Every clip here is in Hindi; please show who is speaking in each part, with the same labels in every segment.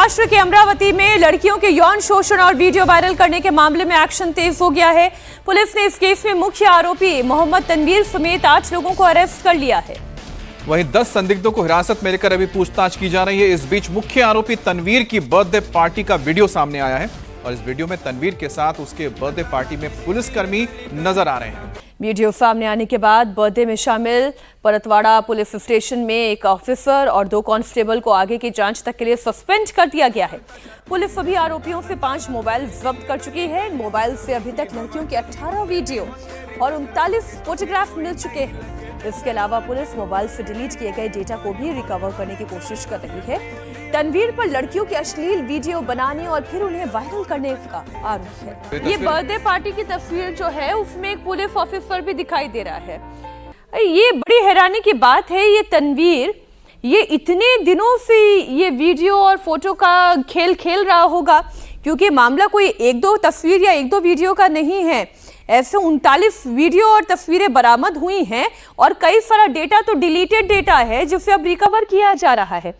Speaker 1: महाराष्ट्र के अमरावती में लड़कियों के यौन शोषण और वीडियो वायरल करने के मामले में एक्शन तेज हो गया है। पुलिस ने इस केस में मुख्य आरोपी मोहम्मद तनवीर समेत 8 लोगों को अरेस्ट कर लिया है।
Speaker 2: वहीं 10 संदिग्धों को हिरासत में लेकर अभी पूछताछ की जा रही है। इस बीच मुख्य आरोपी तनवीर की बर्थडे पार्टी का वीडियो सामने आया है और इस वीडियो में तनवीर के साथ उसके बर्थडे पार्टी में पुलिसकर्मी नजर आ रहे हैं।
Speaker 1: वीडियो सामने आने के बाद बर्थडे में शामिल परतवाड़ा पुलिस स्टेशन में एक ऑफिसर और 2 कांस्टेबल को आगे की जांच तक के लिए सस्पेंड कर दिया गया है। पुलिस सभी आरोपियों से 5 मोबाइल जब्त कर चुकी है। मोबाइल से अभी तक लड़कियों के 18 वीडियो और 39 फोटोग्राफ मिल चुके हैं। इसके अलावा पुलिस मोबाइल से डिलीट किए गए डेटा को भी रिकवर करने की कोशिश कर रही है। तनवीर पर लड़कियों के अश्लील वीडियो बनाने और फिर उन्हें वायरल करने का आरोप है। ये बर्थडे पार्टी की तस्वीर जो है उसमें एक पुलिस ऑफिसर भी दिखाई दे रहा है। ये बड़ी हैरानी की बात है। ये तनवीर ये इतने दिनों से ये वीडियो और फोटो का खेल खेल रहा होगा, क्योंकि मामला कोई 1-2 तस्वीर या 1-2 वीडियो का नहीं है। ऐसे 39 वीडियो और तस्वीरें बरामद हुई हैं और कई सारा डेटा तो डिलीटेड डेटा है जिसे अब रिकवर किया जा रहा है।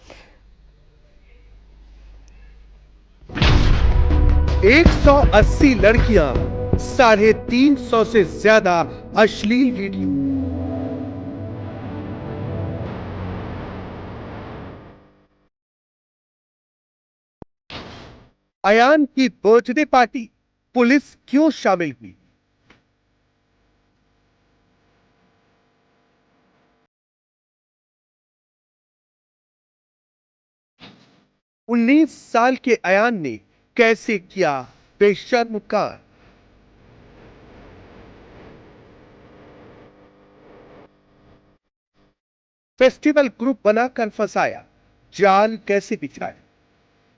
Speaker 3: 180 लड़कियां, 350 से ज्यादा अश्लील वीडियो। अयान की बर्थडे पार्टी पुलिस क्यों शामिल हुई? उन्नीस साल के अयान ने कैसे किया बेशर्म कार? फेस्टिवल ग्रुप बनाकर फंसाया, जाल बिछाए बिछाए।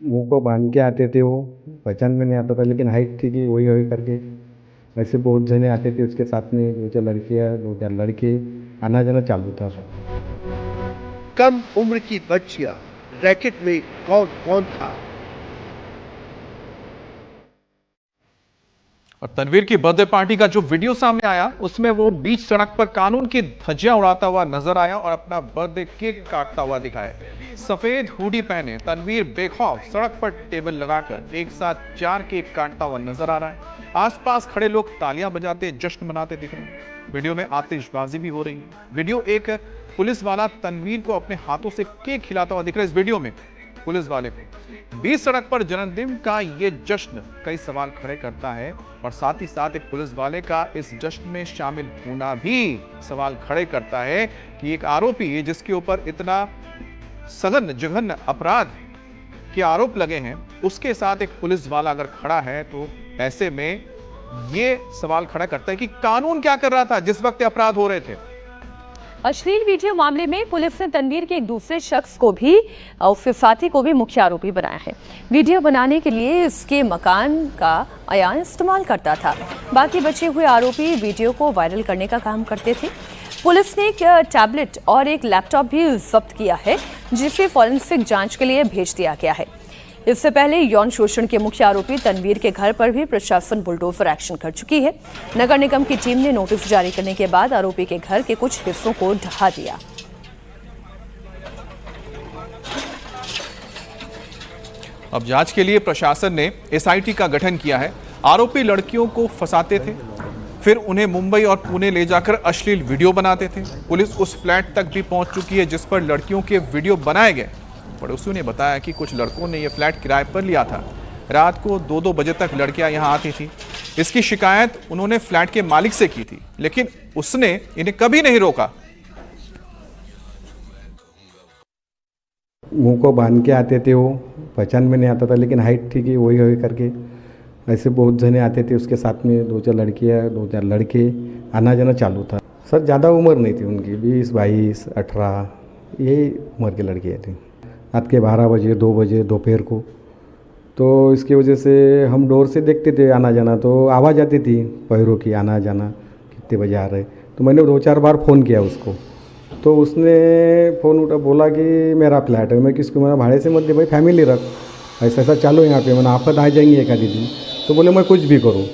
Speaker 4: मुंह को बांध के आते थे, वो पहचान में नहीं आता था, लेकिन हाइट थी कि वही वही करके वैसे बहुत जने आते थे उसके साथ में। 2-4 लड़कियाँ 2-4 लड़के आना जाना चालू था।
Speaker 3: कम उम्र की बच्चियां, रैकेट में कौन कौन था?
Speaker 2: और तनवीर की बर्थडे पार्टी का जो वीडियो सामने आया उसमें वो बीच सड़क पर कानून की धज्जियां उड़ाता हुआ नजर आया और अपना बर्थडे केक काटता हुआ दिखाया। सफेद हुडी पहने तनवीर बेखौफ सड़क पर टेबल लगाकर एक साथ 4 केक काटता हुआ नजर आ रहा है। आसपास खड़े लोग तालियां बजाते जश्न मनाते दिख रहे हैं। वीडियो में आतिशबाजी भी हो रही है। वीडियो एक पुलिस वाला तनवीर को अपने हाथों से केक खिलाता हुआ दिख रहा है। इस वीडियो में पुलिस वाले को बीच सड़क पर जन्मदिन का ये जश्न कई सवाल खड़े करता है और साथ ही साथ एक पुलिस वाले का इस जश्न में शामिल होना भी सवाल खड़े करता है कि एक आरोपी जिसके ऊपर इतना सघन जघन्य अपराध के आरोप लगे हैं, उसके साथ एक पुलिस वाला अगर खड़ा है तो ऐसे में ये सवाल खड़ा करता है कि कानून क्या कर रहा था जिस वक्त अपराध हो रहे थे।
Speaker 1: अश्लील वीडियो मामले में पुलिस ने तनवीर के एक दूसरे शख्स को भी और उसके साथी को भी मुख्य आरोपी बनाया है। वीडियो बनाने के लिए इसके मकान का अयान इस्तेमाल करता था। बाकी बचे हुए आरोपी वीडियो को वायरल करने का काम करते थे। पुलिस ने एक टैबलेट और एक लैपटॉप भी जब्त किया है, जिसे फॉरेंसिक जांच के लिए भेज दिया गया है। इससे पहले यौन शोषण के मुख्य आरोपी तनवीर के घर पर भी प्रशासन बुलडोजर एक्शन कर चुकी है। नगर निगम की टीम ने नोटिस जारी करने के बाद आरोपी के घर के कुछ हिस्सों को ढहा दिया।
Speaker 2: अब जांच के लिए प्रशासन ने एसआईटी का गठन किया है। आरोपी लड़कियों को फंसाते थे, फिर उन्हें मुंबई और पुणे ले जाकर अश्लील वीडियो बनाते थे। पुलिस उस फ्लैट तक भी पहुंच चुकी है जिस पर लड़कियों के वीडियो बनाए गए। पड़ोसियों ने बताया कि कुछ लड़कों ने यह फ्लैट किराए पर लिया था। रात को 2-2 बजे तक लड़कियां यहां आती थी। इसकी शिकायत उन्होंने फ्लैट के मालिक से की थी, लेकिन उसने इन्हें कभी नहीं रोका।
Speaker 4: मुंह को बांध के आते थे, वो पहचान में नहीं आता था, लेकिन हाइट थी कि वही वही करके ऐसे बहुत जने आते थे उसके साथ में। 2-4 लड़कियाँ 2-4 लड़के आना जाना चालू था। सर ज़्यादा उम्र नहीं थी उनकी, 20, 22, 18 यही उम्र की लड़कियाँ थी। रात के 12 बजे 2 बजे दोपहर को, तो इसकी वजह से हम डोर से देखते थे आना जाना, तो आवाज़ आती थी पैरों की आना जाना, कितने बजे आ रहे। तो मैंने 2-4 बार फ़ोन किया उसको, तो उसने फ़ोन उठा, बोला कि मेरा फ्लैट है। मैं किसको, मेरा भाड़े से मत दे भाई, फैमिली रख, ऐसा ऐसा चालू यहाँ पे, मैंने आफत आ जाएंगी एक आधी दिन। तो बोले मैं कुछ भी करूँ।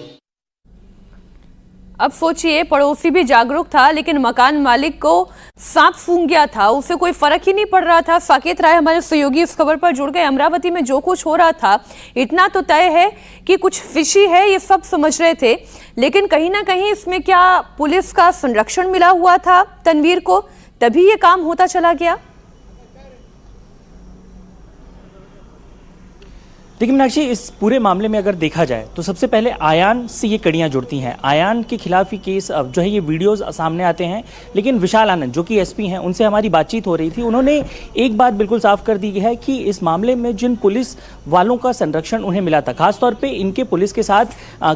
Speaker 1: अब सोचिए, पड़ोसी भी जागरूक था लेकिन मकान मालिक को सांप सूंघ गया था, उसे कोई फर्क ही नहीं पड़ रहा था। साकेत राय हमारे सहयोगी इस खबर पर जुड़ गए। अमरावती में जो कुछ हो रहा था, इतना तो तय है कि कुछ फिशी है, ये सब समझ रहे थे, लेकिन कहीं ना कहीं इसमें क्या पुलिस का संरक्षण मिला हुआ था तनवीर को, तभी ये काम होता चला गया।
Speaker 5: देखिए मीनाक्षी, इस पूरे मामले में अगर देखा जाए तो सबसे पहले आयान से ये कड़ियां जुड़ती हैं। आयान के खिलाफ ही केस अब जो है ये वीडियोस सामने आते हैं, लेकिन विशाल आनंद जो कि एसपी हैं, उनसे हमारी बातचीत हो रही थी। उन्होंने एक बात बिल्कुल साफ कर दी है कि इस मामले में जिन पुलिस वालों का संरक्षण उन्हें मिला था, खासतौर पर इनके पुलिस के साथ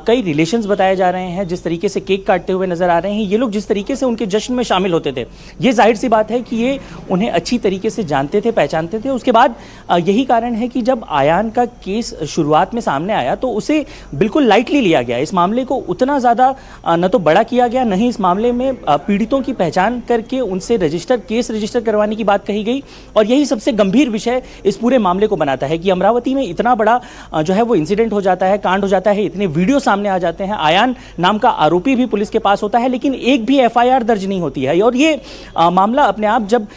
Speaker 5: कई रिलेशंस बताए जा रहे हैं, जिस तरीके से केक काटते हुए नजर आ रहे हैं, ये लोग जिस तरीके से उनके जश्न में शामिल होते थे, ये जाहिर सी बात है कि ये उन्हें अच्छी तरीके से जानते थे, पहचानते थे। उसके बाद यही कारण है कि जब आयान का केस शुरुआत में सामने आया तो उसे बिल्कुल लाइटली लिया गया। इस मामले को उतना ज़्यादा न तो बड़ा किया गया, न ही इस मामले में पीड़ितों की पहचान करके उनसे केस रजिस्टर करवाने की बात कही गई। और यही सबसे गंभीर विषय इस पूरे मामले को बनाता है कि अमरावती में इतना बड़ा जो है वो इंसिडेंट हो जाता है, कांड हो जाता है, इतने वीडियो सामने आ जाते हैं, आयान नाम का आरोपी भी पुलिस के पास होता है, लेकिन एक भी एफआईआर दर्ज नहीं होती है। और ये मामला अपने आप, जब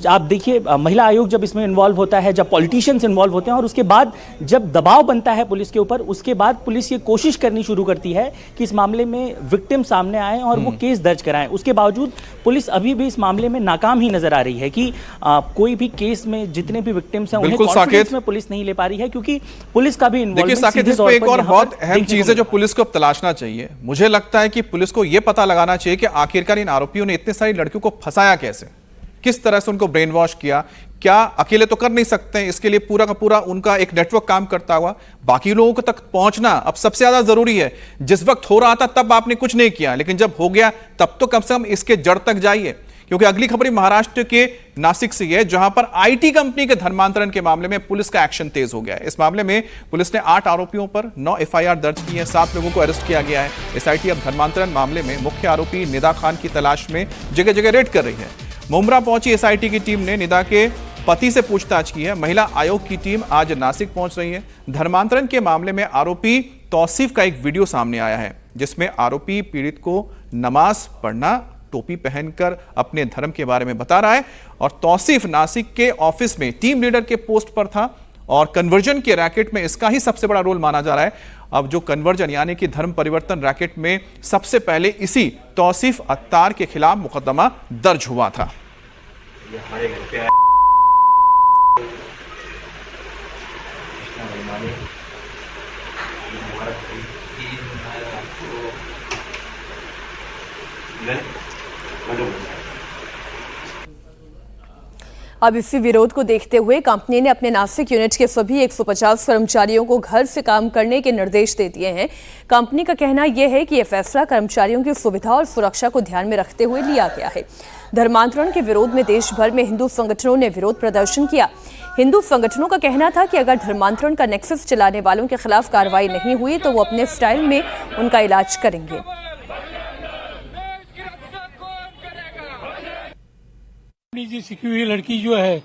Speaker 5: आप देखिए महिला आयोग जब इसमें इन्वॉल्व होता है, जब पॉलिटिशियंस इन्वॉल्व होते हैं और उसके बाद जब दबाव बनता है पुलिस के ऊपर, उसके बाद पुलिस ये कोशिश करनी शुरू करती है कि इस मामले में विक्टिम सामने आए और वो केस दर्ज कराएं। उसके बावजूद पुलिस अभी भी इस मामले में नाकाम ही नजर आ रही है कि कोई भी केस में जितने भी विक्टिम्स हैं उन्हें कॉन्फिडेंस में पुलिस नहीं ले पा रही है, क्योंकि पुलिस का भी इन्वॉल्वमेंट।
Speaker 2: देखिए साकेत, इस पे एक और बहुत अहम चीज है जो पुलिस को अब तलाशना चाहिए। मुझे लगता है कि पुलिस को यह पता लगाना चाहिए कि आखिरकार इन आरोपियों ने इतने सारी लड़कियों को फंसाया कैसे, किस तरह से उनको ब्रेन वॉश किया। क्या अकेले तो कर नहीं सकते, इसके लिए पूरा का पूरा उनका एक नेटवर्क काम करता हुआ बाकी लोगों तक पहुंचना अब सबसे ज्यादा जरूरी है। जिस वक्त हो रहा था तब आपने कुछ नहीं किया, लेकिन जब हो गया तब तो कम से कम इसके जड़ तक जाइए। क्योंकि अगली खबर महाराष्ट्र के नासिक से है, जहां पर आईटी कंपनी के धर्मांतरण के मामले में पुलिस का एक्शन तेज हो गया है। इस मामले में पुलिस ने 8 आरोपियों पर 9 एफआईआर दर्ज की है, 7 लोगों को अरेस्ट किया गया है। एसआईटी अब धर्मांतरण मामले में मुख्य आरोपी निदा खान की तलाश में जगह जगह रेड कर रही है। मुंब्रा पहुंची एसआईटी की टीम ने निदा के पति से पूछताछ की है। महिला आयोग की टीम आज नासिक पहुंच रही है। धर्मांतरण के मामले में आरोपी तौसीफ का एक वीडियो सामने आया है, जिसमें आरोपी पीड़ित को नमाज पढ़ना, टोपी पहनकर अपने धर्म के बारे में बता रहा है। और तौसीफ नासिक के ऑफिस में टीम लीडर के पोस्ट पर था और कन्वर्जन के रैकेट में इसका ही सबसे बड़ा रोल माना जा रहा है। अब जो कन्वर्जन यानी कि धर्म परिवर्तन रैकेट में सबसे पहले इसी तौसीफ अत्तार के खिलाफ मुकदमा दर्ज हुआ था।
Speaker 1: अब इसी विरोध को देखते हुए कंपनी ने अपने नासिक यूनिट के सभी 150 कर्मचारियों को घर से काम करने के निर्देश दे दिए हैं। कंपनी का कहना यह है कि यह फैसला कर्मचारियों की सुविधा और सुरक्षा को ध्यान में रखते हुए लिया गया है। धर्मांतरण के विरोध में देश भर में हिंदू संगठनों ने विरोध प्रदर्शन किया। हिंदू संगठनों का कहना था कि अगर धर्मांतरण का नेक्सस चलाने वालों के खिलाफ कार्रवाई नहीं हुई तो वो अपने स्टाइल में उनका इलाज करेंगे।
Speaker 6: जी सीखी हुई लड़की जो है,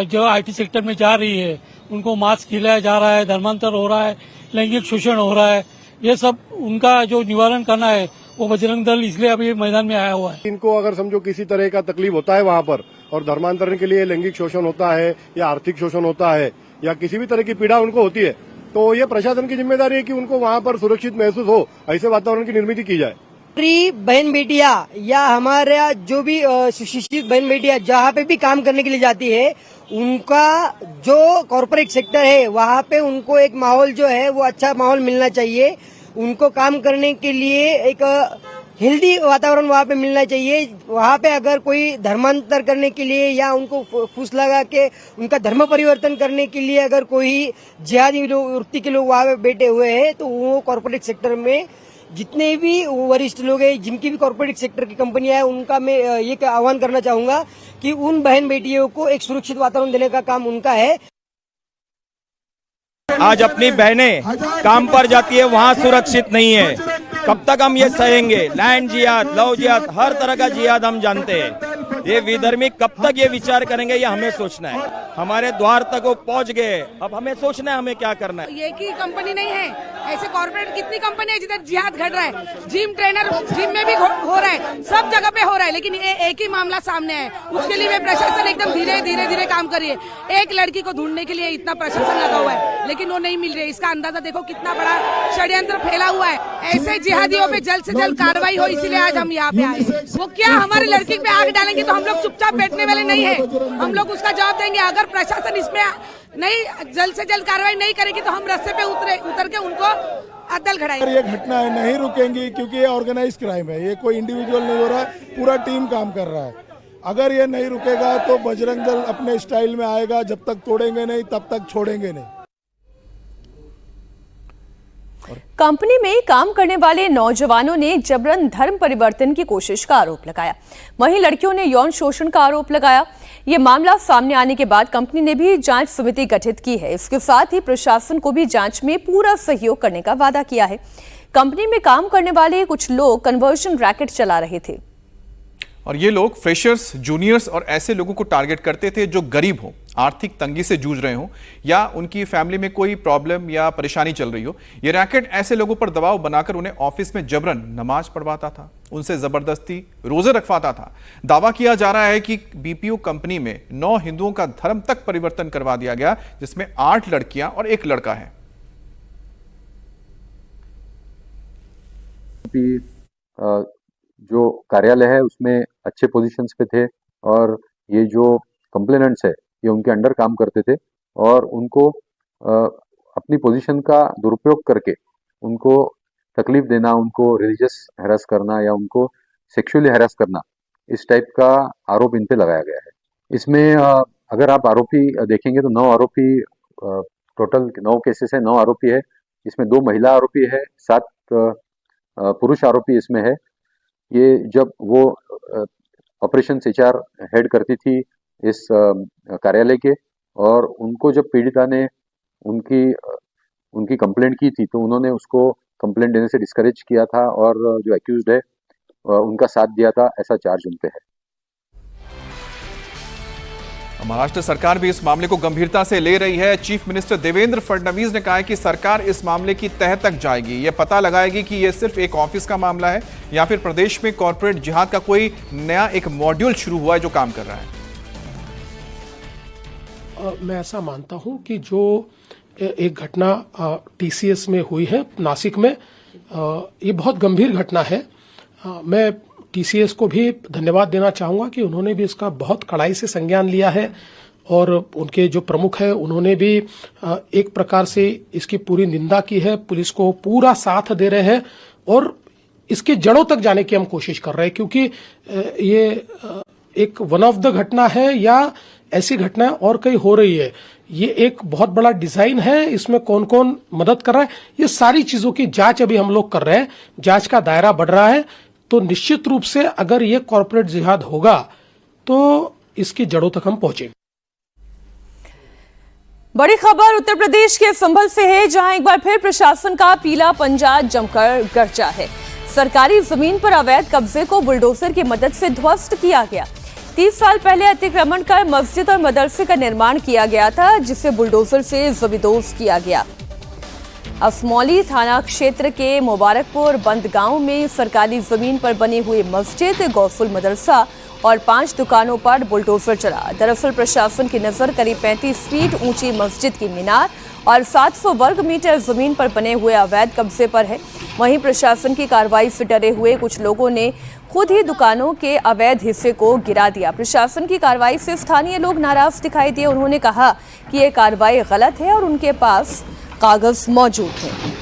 Speaker 6: जो आईटी सेक्टर में जा रही है, उनको मास्क खिलाया जा रहा है, धर्मांतर हो रहा है, लैंगिक शोषण हो रहा है, ये सब उनका जो निवारण करना है वो बजरंग दल इसलिए अभी मैदान में आया हुआ है।
Speaker 7: इनको अगर समझो किसी तरह का तकलीफ होता है वहाँ पर, और धर्मांतरण के लिए लैंगिक शोषण होता है या आर्थिक शोषण होता है या किसी भी तरह की पीड़ा उनको होती है, तो ये प्रशासन की जिम्मेदारी है कि उनको वहाँ पर सुरक्षित महसूस हो, ऐसे वातावरण की निर्मित की जाए।
Speaker 8: बहन बेटिया या हमारा जो भी सुशिक्षित बहन बेटिया जहाँ पे भी काम करने के लिए जाती है, उनका जो कॉर्पोरेट सेक्टर है वहाँ पे उनको एक माहौल जो है वो अच्छा माहौल मिलना चाहिए। उनको काम करने के लिए एक हेल्दी वातावरण वहाँ पे मिलना चाहिए। वहाँ पे अगर कोई धर्मांतर करने के लिए या उनको फूस लगा के उनका धर्म परिवर्तन करने के लिए अगर कोई जिहादी वृत्ति के लोग वहाँ पे बैठे हुए हैं, तो वो कॉर्पोरेट सेक्टर में जितने भी वरिष्ठ लोग हैं, जिनकी भी कॉर्पोरेट सेक्टर की कंपनियां हैं, उनका मैं ये आह्वान करना चाहूंगा कि उन बहन बेटियों को एक सुरक्षित वातावरण देने का काम उनका है।
Speaker 9: आज अपनी बहनें काम पर जाती है, वहाँ सुरक्षित नहीं है। कब तक हम ये सहेंगे? लैंड जिहाद, लव जिहाद, हर तरह का जिहाद हम जानते हैं। ये विधर्मी कब तक ये विचार करेंगे, ये हमें सोचना है। हमारे द्वार तक वो पहुंच गए, अब हमें सोचना है हमें क्या करना है।
Speaker 10: एक ही कंपनी नहीं है, ऐसे कॉर्पोरेट कितनी कंपनी है जिधर जिहाद घट रहा है। जिम ट्रेनर जिम में भी हो रहा है, सब जगह पे हो रहा है, लेकिन ये एक ही मामला सामने है। उसके लिए प्रशासन एकदम धीरे काम कर रही है। एक लड़की को ढूंढने के लिए इतना प्रशासन लगा हुआ है, लेकिन वो नहीं मिल रही है। इसका अंदाजा देखो कितना बड़ा षड्यंत्र फैला हुआ है। ऐसे जिहादियों पे जल्द से जल्द कार्रवाई हो, इसीलिए आज हम यहाँ पे आए। वो क्या हमारे लड़की पे आग डालेंगे तो हम लोग चुपचाप बैठने वाले नहीं है, हम लोग उसका जवाब देंगे। अगर प्रशासन इसमें नहीं जल्द से जल्द कार्रवाई नहीं करेगी तो हम रास्ते पे उतर के उनको अद्दल खड़ाएंगे।
Speaker 11: ये घटनाएं नहीं रुकेंगी क्योंकि ये ऑर्गेनाइज क्राइम है, ये कोई इंडिविजुअल नहीं हो रहा है, पूरा टीम काम कर रहा है। अगर ये नहीं रुकेगा तो बजरंग दल अपने स्टाइल में आएगा, जब तक तोड़ेंगे नहीं तब तक छोड़ेंगे नहीं।
Speaker 1: कंपनी में काम करने वाले नौजवानों ने जबरन धर्म परिवर्तन की कोशिश का आरोप लगाया। वहीं लड़कियों ने यौन शोषण का आरोप लगाया। ये मामला सामने आने के बाद कंपनी ने भी जांच समिति गठित की है। इसके साथ ही प्रशासन को भी जांच में पूरा सहयोग करने का वादा किया है। कंपनी में काम करने वाले कुछ लोग कन्वर्जन रैकेट चला रहे थे
Speaker 2: और ये लोग फ्रेशर्स, जूनियर्स और ऐसे लोगों को टारगेट करते थे जो गरीब हो, आर्थिक तंगी से जूझ रहे हो या उनकी फैमिली में कोई प्रॉब्लम या परेशानी चल रही हो। ये रैकेट ऐसे लोगों पर दबाव बनाकर उन्हें ऑफिस में जबरन नमाज पढ़वाता था, उनसे जबरदस्ती रोजे रखवाता था। दावा किया जा रहा है कि बीपीओ कंपनी में 9 हिंदुओं का धर्म तक परिवर्तन करवा दिया गया, जिसमें 8 लड़कियां और 1 लड़का है।
Speaker 12: जो कार्यालय है उसमें अच्छे पोजीशंस पे थे और ये जो कंप्लेनेंट्स है ये उनके अंडर काम करते थे और उनको अपनी पोजीशन का दुरुपयोग करके उनको तकलीफ देना, उनको रिलीजियस हैरेस करना या उनको सेक्सुअली हैरेस करना, इस टाइप का आरोप इन पे लगाया गया है। इसमें अगर आप आरोपी देखेंगे तो 9 आरोपी, टोटल 9 केसेस है, 9 आरोपी है। इसमें 2 महिला आरोपी है, 7 पुरुष आरोपी इसमें है। ये जब वो ऑपरेशन HR हेड करती थी इस कार्यालय के, और उनको जब पीड़िता ने उनकी कंप्लेंट की थी तो उन्होंने उसको कंप्लेंट देने से डिस्करेज किया था और जो एक्यूज्ड है उनका साथ दिया था, ऐसा चार्ज उन पे है।
Speaker 2: महाराष्ट्र सरकार भी इस मामले को गंभीरता से ले रही है। चीफ मिनिस्टर देवेंद्र फडणवीस ने कहा है कि सरकार इस मामले की तह तक जाएगी, यह पता लगाएगी कि यह सिर्फ एक ऑफिस का मामला है या फिर प्रदेश में कॉर्पोरेट जिहाद का कोई नया एक मॉड्यूल शुरू हुआ है जो काम कर रहा है।
Speaker 13: मैं ऐसा मानता हूं कि जो एक घटना TCS में हुई है नासिक में, ये बहुत गंभीर घटना है। मैं TCS को भी धन्यवाद देना चाहूंगा कि उन्होंने भी इसका बहुत कड़ाई से संज्ञान लिया है और उनके जो प्रमुख है उन्होंने भी एक प्रकार से इसकी पूरी निंदा की है, पुलिस को पूरा साथ दे रहे हैं और इसके जड़ों तक जाने की हम कोशिश कर रहे हैं, क्योंकि ये एक वन ऑफ द घटना है या ऐसी घटनाएं और कई हो रही है। ये एक बहुत बड़ा डिजाइन है, इसमें कौन कौन मदद कर रहा है, ये सारी चीजों की जांच अभी हम लोग कर रहे हैं। जांच का दायरा बढ़ रहा है, तो निश्चित रूप से अगर ये कॉर्पोरेट जिहाद होगा तो इसकी जड़ों तक हम पहुंचेंगे।
Speaker 1: बड़ी खबर उत्तर प्रदेश के संभल से है, जहां एक बार फिर प्रशासन का पीला पंजा जमकर गरजा है। सरकारी जमीन पर अवैध कब्जे को बुलडोजर की मदद से ध्वस्त किया गया। 30 साल पहले अतिक्रमण कर मस्जिद और मदरसे का निर्माण किया गया था, जिसे बुलडोजर से जबरदोज किया गया। असमौली थाना क्षेत्र के मुबारकपुर बंद गांव में सरकारी जमीन पर बनी हुई मस्जिद, गौसुल मदरसा और 5 दुकानों पर बुलडोजर चला। दरअसल प्रशासन की नजर करीब 35 फीट ऊंची मस्जिद की मीनार और 700 वर्ग मीटर जमीन पर बने हुए अवैध कब्जे पर है। वहीं प्रशासन की कार्रवाई से डरे हुए कुछ लोगों ने खुद ही दुकानों के अवैध हिस्से को गिरा दिया। प्रशासन की कार्रवाई से स्थानीय लोग नाराज दिखाई दिए। उन्होंने कहा कि यह कार्रवाई गलत है और उनके पास कागज मौजूद हैं।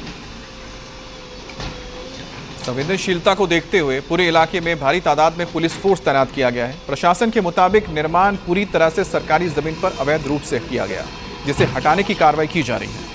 Speaker 2: संवेदनशीलता को देखते हुए पूरे इलाके में भारी तादाद में पुलिस फोर्स तैनात किया गया है। प्रशासन के मुताबिक निर्माण पूरी तरह से सरकारी जमीन पर अवैध रूप से किया गया, जिसे हटाने की कार्रवाई की जा रही है।